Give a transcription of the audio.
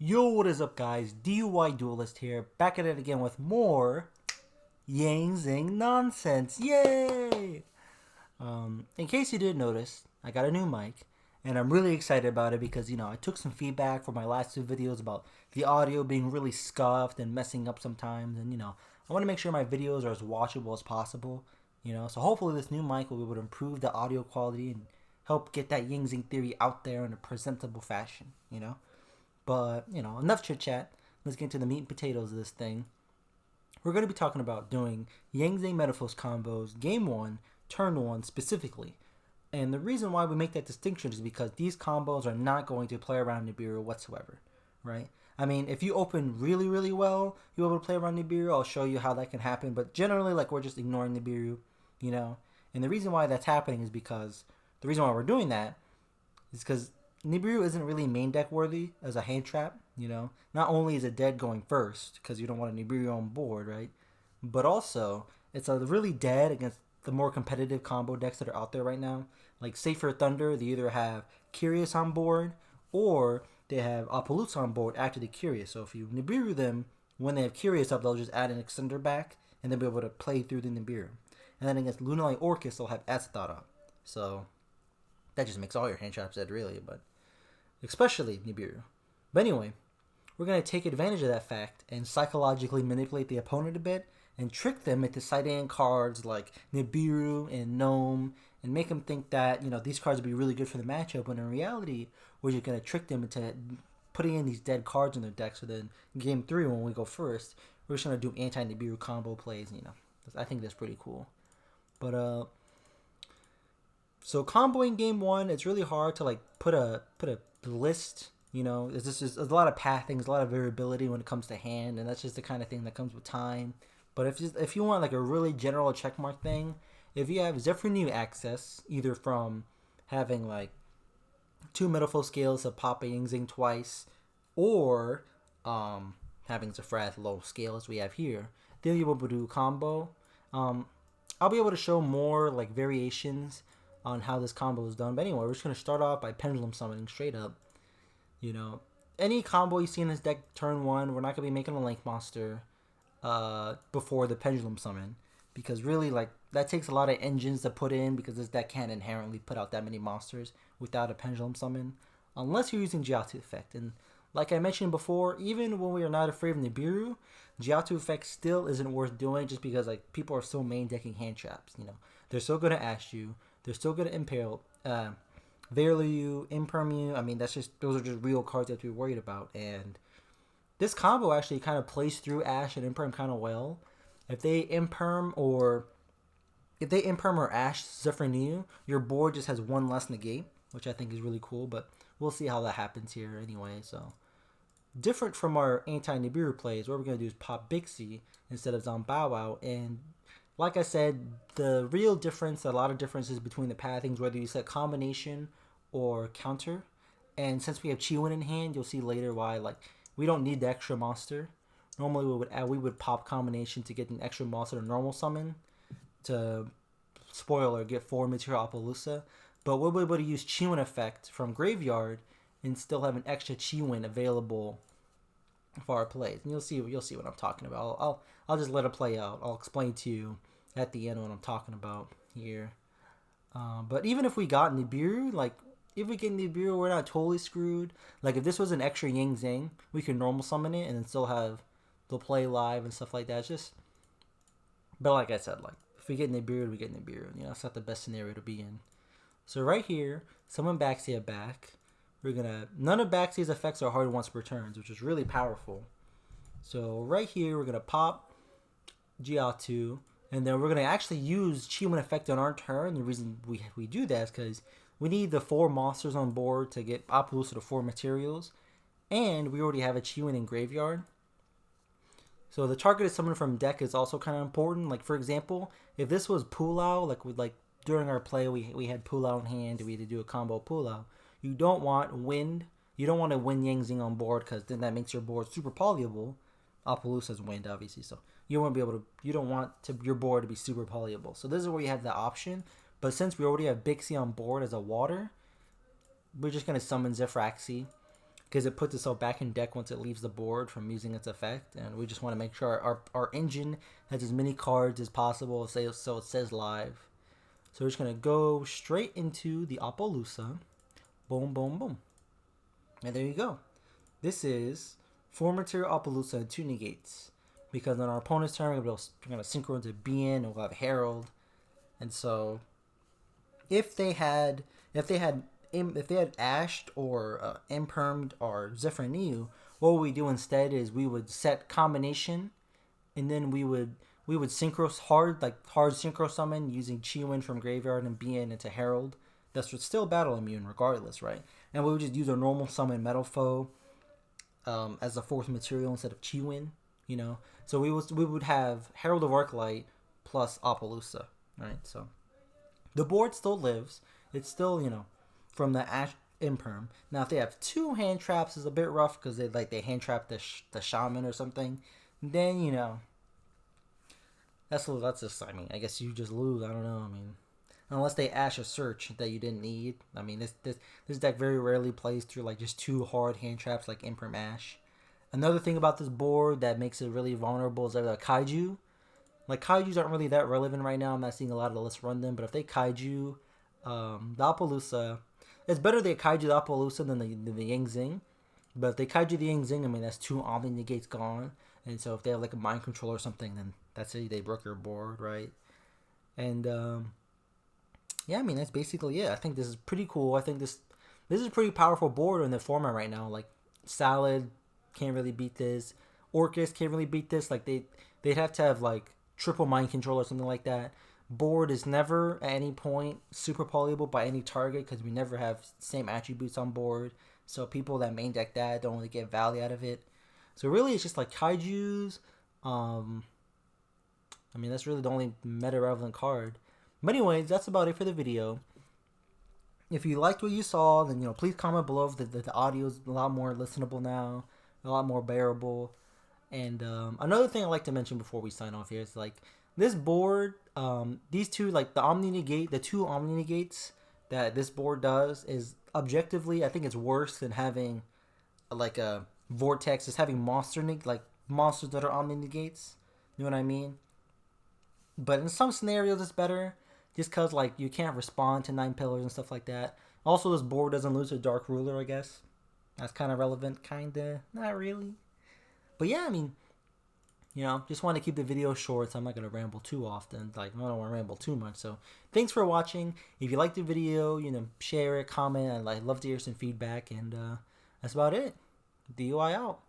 Yo, what is up, guys? DUI Duelist here, back at it again with more Yang Zing nonsense. Yay! In case you didn't notice, I got a new mic, and I'm really excited about it because I took some feedback from my last two videos about the audio being really scuffed and messing up sometimes, and I want to make sure my videos are as watchable as possible. So hopefully this new mic will be able to improve the audio quality and help get that Yang Zing theory out there in a presentable fashion. But, enough chit chat. Let's get into the meat and potatoes of this thing. We're going to be talking about doing Yang Zing Metalfoes combos, game 1, turn 1 specifically. And the reason why we make that distinction is because these combos are not going to play around Nibiru whatsoever, right? I mean, if you open really, really well, you're able to play around Nibiru. I'll show you how that can happen. But generally, we're just ignoring Nibiru. And the reason why that's happening is because the reason why we're doing that is because Nibiru isn't really main deck worthy as a hand trap. Not only is it dead going first, because you don't want a Nibiru on board, right? But also, it's a really dead against the more competitive combo decks that are out there right now. Like Safer Thunder, they either have Curious on board, or they have Apollouts on board after the Curious. So if you Nibiru them, when they have Curious up, they'll just add an Extender back, and they'll be able to play through the Nibiru. And then against Lunalight Orcus, they'll have Azathoth up. So that just makes all your hand traps dead, really, but especially Nibiru. But anyway, we're going to take advantage of that fact and psychologically manipulate the opponent a bit and trick them into siding cards like Nibiru and Gnome and make them think that, these cards would be really good for the matchup, when in reality, we're just going to trick them into putting in these dead cards in their deck. So then game 3, when we go first, we're just going to do anti-Nibiru combo plays, I think that's pretty cool. But, so comboing game 1, it's really hard to put a list. This is a lot of pathing, a lot of variability when it comes to hand, and that's just the kind of thing that comes with time. But if you want a really general checkmark thing, if you have Zephyr access, either from having 2 Metalfoes scales to pop a Yang Zing twice, or having Zephyr low scale as we have here, then you'll be able to do combo. I'll be able to show more variations on how this combo is done. But anyway, we're just going to start off by pendulum summoning straight up. Any combo you see in this deck turn 1, we're not going to be making a link monster before the pendulum summon, because really that takes a lot of engines to put in, because this deck can't inherently put out that many monsters without a pendulum summon unless you're using Jiaotu effect. And like I mentioned before, even when we are not afraid of Nibiru, Jiaotu effect still isn't worth doing, just because people are still main decking hand traps. They're still going to ash you, they're still going to impale Veil you, Imperm you. I mean, those are just real cards that we're worried about. And this combo actually kind of plays through Ash and Imperm kind of well. If they Imperm or Ash Zephyr, your board just has one less negate, which I think is really cool. But we'll see how that happens here anyway. So different from our anti-Nibiru plays, what we're going to do is pop Bixie instead of Zombow. And like I said, the real difference, a lot of differences between the pathings, whether you set combination or counter. And since we have Chiwin in hand, you'll see later why we don't need the extra monster. Normally we would pop combination to get an extra monster to normal summon to spoiler get 4 material Appaloosa. But we'll be able to use Chiwin effect from graveyard and still have an extra Chiwin available for our plays. And you'll see what I'm talking about. I'll just let it play out. I'll explain to you at the end what I'm talking about here. But even if we got Nibiru, if we get Nibiru, we're not totally screwed. If this was an extra Yang Zing, we could normal summon it and then still have the play live and stuff like that. But like I said, if we get Nibiru, we get Nibiru. It's not the best scenario to be in. So right here, summon Baxia back. None of Baxia's effects are hard once per turns, which is really powerful. So right here, we're gonna pop Jiaotu, and then we're gonna actually use Chiwin effect on our turn. The reason we do that is because we need the 4 monsters on board to get Appaloosa to 4 materials, and we already have a Chiwin in graveyard. So the targeted summon from deck is also kind of important. For example, if this was Pulao, during our play we had Pulao in hand, we had to do a combo Pulao. You don't want wind. You don't want to win Yang Zing on board, because then that makes your board super polyable. Appaloosa's wind, obviously, so you won't be able to. You don't want your board to be super polyable. So this is where you have the option. But since we already have Bixie on board as a water, we're just gonna summon Zephyraxi because it puts itself back in deck once it leaves the board from using its effect, and we just want to make sure our engine has as many cards as possible, so it says live. So we're just going to go straight into the Appaloosa. Boom, boom, boom. And there you go. This is 4 material Appaloosa and 2 negates. Because on our opponent's turn, we're going to synchro into Bien, and we'll have Herald. And so, if they had ashed or impermed or Zephyr, what we do instead is we would set combination, and then we would synchro hard synchro summon using Chiwin from graveyard and Bien into Herald. That's still battle immune regardless, right? And we would just use our normal summon Metalfoes as the 4th material instead of Chiwin, you know. So we would have Herald of Arclight plus Appaloosa, right? So the board still lives. It's still, you know, from the Ash Imperm. Now if they have 2 hand traps, it's a bit rough because they hand trap the Shaman or something. Then, you know, that's just, I mean, I guess you just lose. I don't know. I mean, unless they Ash a search that you didn't need. I mean, this deck very rarely plays through like just 2 hard hand traps like Imperm Ash. Another thing about this board that makes it really vulnerable is that the Kaiju. Like, Kaijus aren't really that relevant right now. I'm not seeing a lot of the lists run them. But if they Kaiju the Appaloosa, it's better they Kaiju the Appaloosa than the Yang Zing. But if they Kaiju the Yang Zing, I mean, that's 2 Omni Negates gone. And so if they have like a Mind Control or something, then that's it. They broke your board, right? And, yeah, I mean, that's basically it. I think this is pretty cool. I think this is a pretty powerful board in the format right now. Like, Salad can't really beat this. Orcus can't really beat this. Like, they'd have to have, like, triple Mind Control or something like that. Board is never, at any point, super polyable by any target because we never have same attributes on board. So people that main deck that don't really get value out of it. So really, it's just like Kaijus. I mean, that's really the only meta-relevant card. But anyways, that's about it for the video. If you liked what you saw, then, you know, please comment below if the audio is a lot more listenable now, a lot more bearable. And another thing I'd like to mention before we sign off here is, like, this board, these two, like, the 2 Omni Negates that this board does is objectively, I think it's worse than having, like, a Vortex, is having monsters that are Omni Negates. You know what I mean? But in some scenarios, it's better. Just because, like, you can't respond to 9 pillars and stuff like that. Also, this board doesn't lose a Dark Ruler, I guess. That's kind of relevant, kind of. Not really. But yeah, I mean, you know, just want to keep the video short, so I'm not going to ramble too often. Like, I don't want to ramble too much. So, thanks for watching. If you liked the video, you know, share it, comment. I'd love to hear some feedback. And that's about it. DUI out.